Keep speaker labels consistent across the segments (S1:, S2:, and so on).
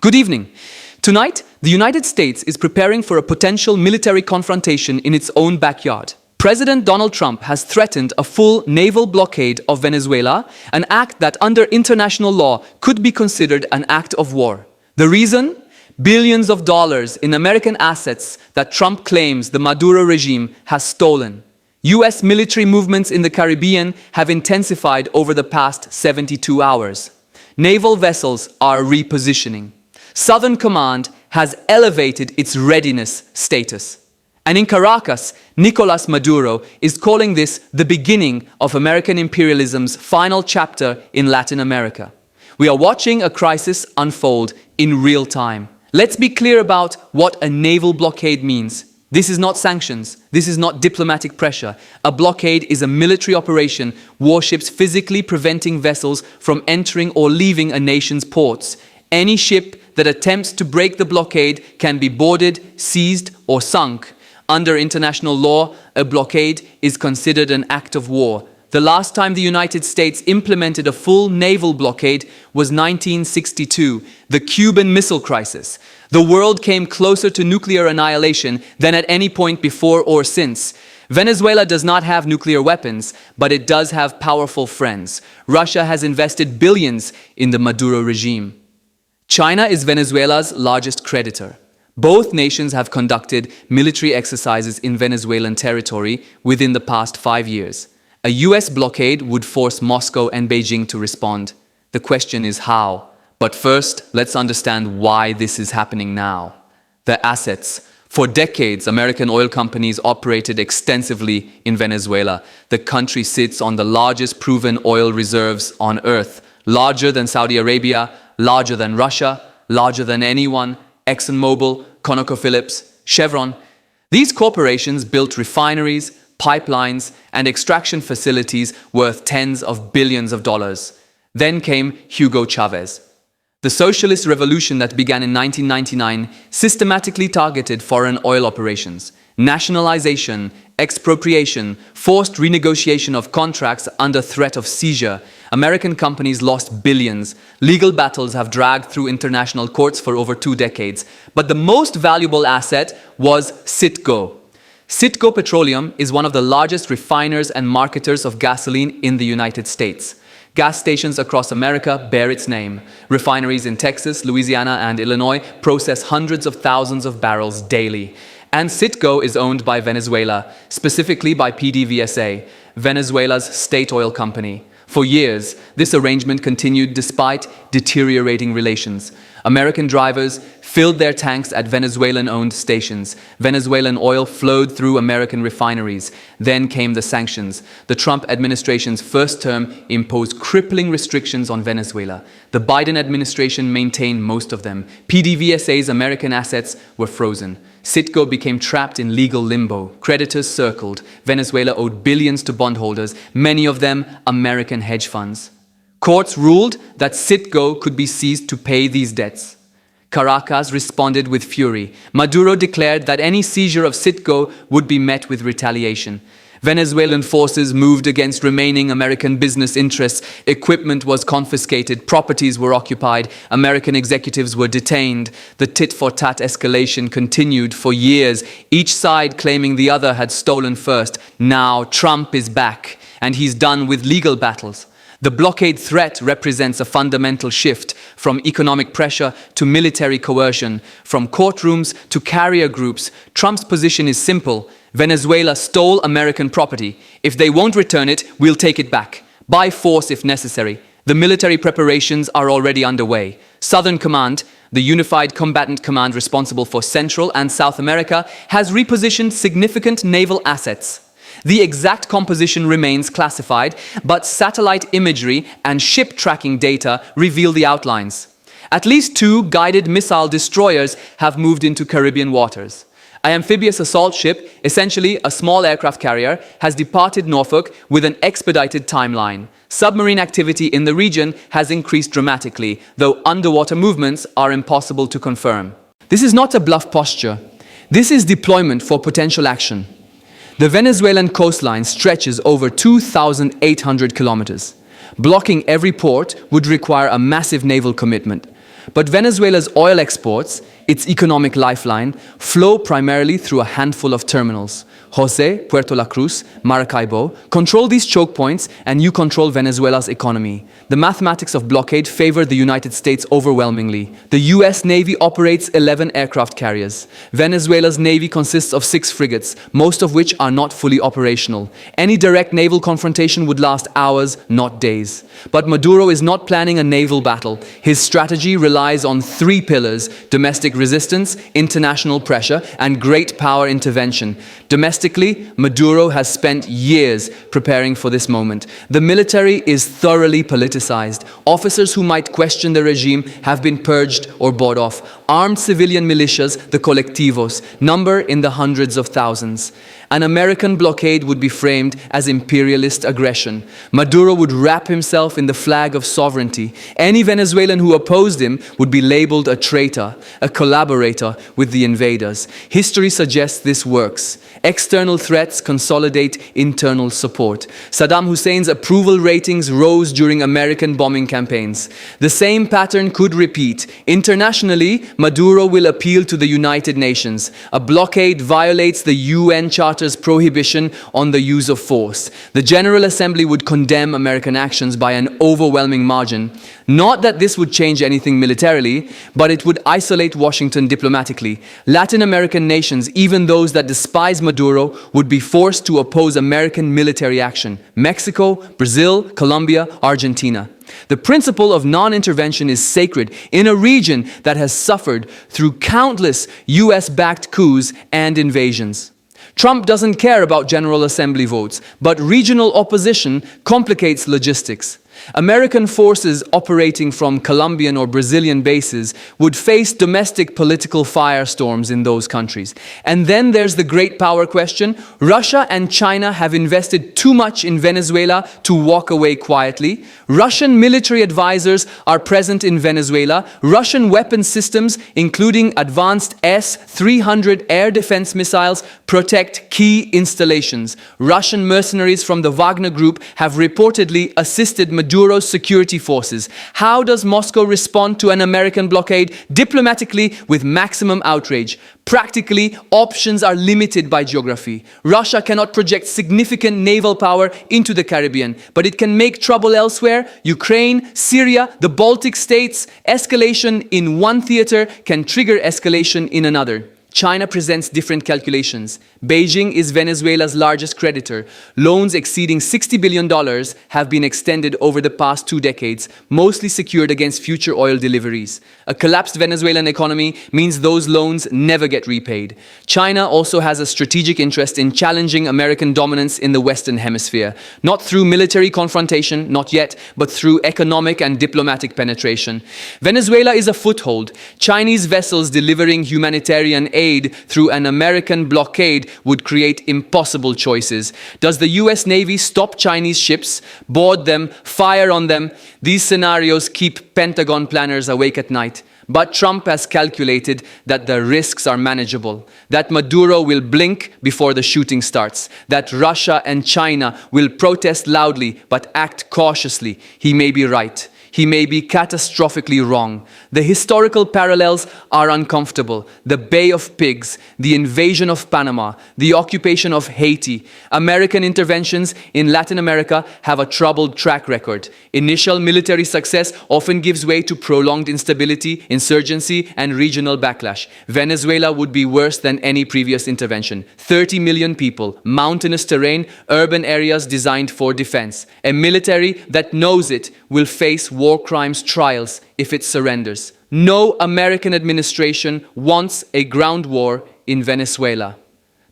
S1: Good evening. Tonight, the United States is preparing for a potential military confrontation in its own backyard. President Donald Trump has threatened a full naval blockade of Venezuela, an act that under international law could be considered an act of war. The reason? Billions of dollars in American assets that Trump claims the Maduro regime has stolen. US military movements in the Caribbean have intensified over the past 72 hours. Naval vessels are repositioning. Southern Command has elevated its readiness status. And in Caracas, Nicolas Maduro is calling this the beginning of American imperialism's final chapter in Latin America. We are watching a crisis unfold in real time. Let's be clear about what a naval blockade means. This is not sanctions. This is not diplomatic pressure. A blockade is a military operation, warships physically preventing vessels from entering or leaving a nation's ports. Any ship that attempts to break the blockade can be boarded, seized, or sunk. Under international law, a blockade is considered an act of war. The last time the United States implemented a full naval blockade was 1962, the Cuban Missile Crisis. The world came closer to nuclear annihilation than at any point before or since. Venezuela does not have nuclear weapons, but it does have powerful friends. Russia has invested billions in the Maduro regime. China is Venezuela's largest creditor. Both nations have conducted military exercises in Venezuelan territory within the past 5 years. A US blockade would force Moscow and Beijing to respond. The question is how. But first, let's understand why this is happening now. The assets. For decades, American oil companies operated extensively in Venezuela. The country sits on the largest proven oil reserves on earth, larger than Saudi Arabia, larger than Russia, larger than anyone, ExxonMobil, ConocoPhillips, Chevron. These corporations built refineries, pipelines, and extraction facilities worth tens of billions of dollars. Then came Hugo Chavez. The socialist revolution that began in 1999 systematically targeted foreign oil operations. Nationalization, expropriation, forced renegotiation of contracts under threat of seizure. American companies lost billions. Legal battles have dragged through international courts for over 2 decades. But the most valuable asset was Citgo. Citgo Petroleum is one of the largest refiners and marketers of gasoline in the United States. Gas stations across America bear its name. Refineries in Texas, Louisiana, and Illinois process hundreds of thousands of barrels daily. And Citgo is owned by Venezuela, specifically by PDVSA, Venezuela's state oil company. For years, this arrangement continued despite deteriorating relations. American drivers filled their tanks at Venezuelan-owned stations. Venezuelan oil flowed through American refineries. Then came the sanctions. The Trump administration's first term imposed crippling restrictions on Venezuela. The Biden administration maintained most of them. PDVSA's American assets were frozen. Citgo became trapped in legal limbo. Creditors circled. Venezuela owed billions to bondholders, many of them American hedge funds. Courts ruled that Citgo could be seized to pay these debts. Caracas responded with fury. Maduro declared that any seizure of Citgo would be met with retaliation. Venezuelan forces moved against remaining American business interests. Equipment was confiscated, properties were occupied, American executives were detained. The tit-for-tat escalation continued for years, each side claiming the other had stolen first. Now Trump is back, and he's done with legal battles. The blockade threat represents a fundamental shift from economic pressure to military coercion, from courtrooms to carrier groups. Trump's position is simple. Venezuela stole American property. If they won't return it, we'll take it back, by force if necessary. The military preparations are already underway. Southern Command, the unified combatant command responsible for Central and South America, has repositioned significant naval assets. The exact composition remains classified, but satellite imagery and ship tracking data reveal the outlines. At least 2 guided missile destroyers have moved into Caribbean waters. An amphibious assault ship, essentially a small aircraft carrier, has departed Norfolk with an expedited timeline. Submarine activity in the region has increased dramatically, though underwater movements are impossible to confirm. This is not a bluff posture. This is deployment for potential action. The Venezuelan coastline stretches over 2,800 kilometers. Blocking every port would require a massive naval commitment. But Venezuela's oil exports, its economic lifeline, flow primarily through a handful of terminals. Jose, Puerto La Cruz, Maracaibo, control these choke points and you control Venezuela's economy. The mathematics of blockade favor the United States overwhelmingly. The US Navy operates 11 aircraft carriers. Venezuela's Navy consists of 6 frigates, most of which are not fully operational. Any direct naval confrontation would last hours, not days. But Maduro is not planning a naval battle. His strategy relies on 3 pillars: domestic resistance, international pressure, and great power intervention. Domestically, Maduro has spent years preparing for this moment. The military is thoroughly politicized. Officers who might question the regime have been purged or bought off. Armed civilian militias, the colectivos, number in the hundreds of thousands. An American blockade would be framed as imperialist aggression. Maduro would wrap himself in the flag of sovereignty. Any Venezuelan who opposed him would be labeled a traitor, a collaborator with the invaders. History suggests this works. External threats consolidate internal support. Saddam Hussein's approval ratings rose during American bombing campaigns. The same pattern could repeat. Internationally, Maduro will appeal to the United Nations. A blockade violates the UN Charter's prohibition on the use of force. The General Assembly would condemn American actions by an overwhelming margin. Not that this would change anything militarily, but it would isolate Washington diplomatically. Latin American nations, even those that despise Maduro, would be forced to oppose American military action. Mexico, Brazil, Colombia, Argentina. The principle of non-intervention is sacred in a region that has suffered through countless US-backed coups and invasions. Trump doesn't care about General Assembly votes, but regional opposition complicates logistics. American forces operating from Colombian or Brazilian bases would face domestic political firestorms in those countries. And then there's the great power question. Russia and China have invested too much in Venezuela to walk away quietly. Russian military advisors are present in Venezuela. Russian weapon systems, including advanced S-300 air defense missiles, protect key installations. Russian mercenaries from the Wagner Group have reportedly assisted Maduro's security forces. How does Moscow respond to an American blockade? Diplomatically, with maximum outrage. Practically, options are limited by geography. Russia cannot project significant naval power into the Caribbean, but it can make trouble elsewhere. Ukraine, Syria, the Baltic states. Escalation in one theater can trigger escalation in another. China presents different calculations. Beijing is Venezuela's largest creditor. Loans exceeding $60 billion have been extended over the past 2 decades, mostly secured against future oil deliveries. A collapsed Venezuelan economy means those loans never get repaid. China also has a strategic interest in challenging American dominance in the Western Hemisphere, not through military confrontation, not yet, but through economic and diplomatic penetration. Venezuela is a foothold. Chinese vessels delivering humanitarian aid through an American blockade would create impossible choices. Does the US Navy stop Chinese ships, board them, fire on them? These scenarios keep Pentagon planners awake at night. But Trump has calculated that the risks are manageable, that Maduro will blink before the shooting starts, that Russia and China will protest loudly but act cautiously. He may be right. He may be catastrophically wrong. The historical parallels are uncomfortable. The Bay of Pigs, the invasion of Panama, the occupation of Haiti. American interventions in Latin America have a troubled track record. Initial military success often gives way to prolonged instability, insurgency, and regional backlash. Venezuela would be worse than any previous intervention. 30 million people, mountainous terrain, urban areas designed for defense. A military that knows it will face war crimes trials if it surrenders. No American administration wants a ground war in Venezuela.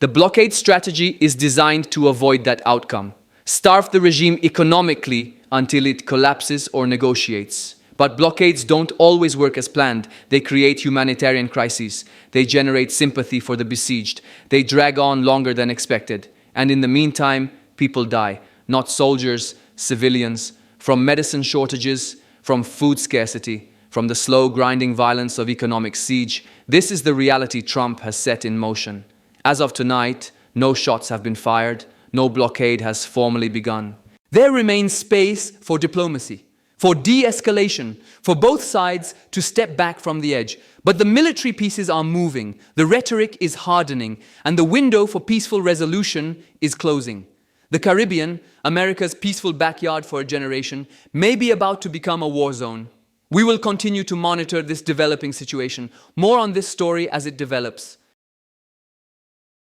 S1: The blockade strategy is designed to avoid that outcome. Starve the regime economically until it collapses or negotiates. But blockades don't always work as planned. They create humanitarian crises. They generate sympathy for the besieged. They drag on longer than expected. And in the meantime, people die. Not soldiers, civilians. From medicine shortages, from food scarcity, from the slow grinding violence of economic siege. This is the reality Trump has set in motion. As of tonight, no shots have been fired, no blockade has formally begun. There remains space for diplomacy, for de-escalation, for both sides to step back from the edge. But the military pieces are moving, the rhetoric is hardening, and the window for peaceful resolution is closing. The Caribbean, America's peaceful backyard for a generation, may be about to become a war zone. We will continue to monitor this developing situation. More on this story as it develops.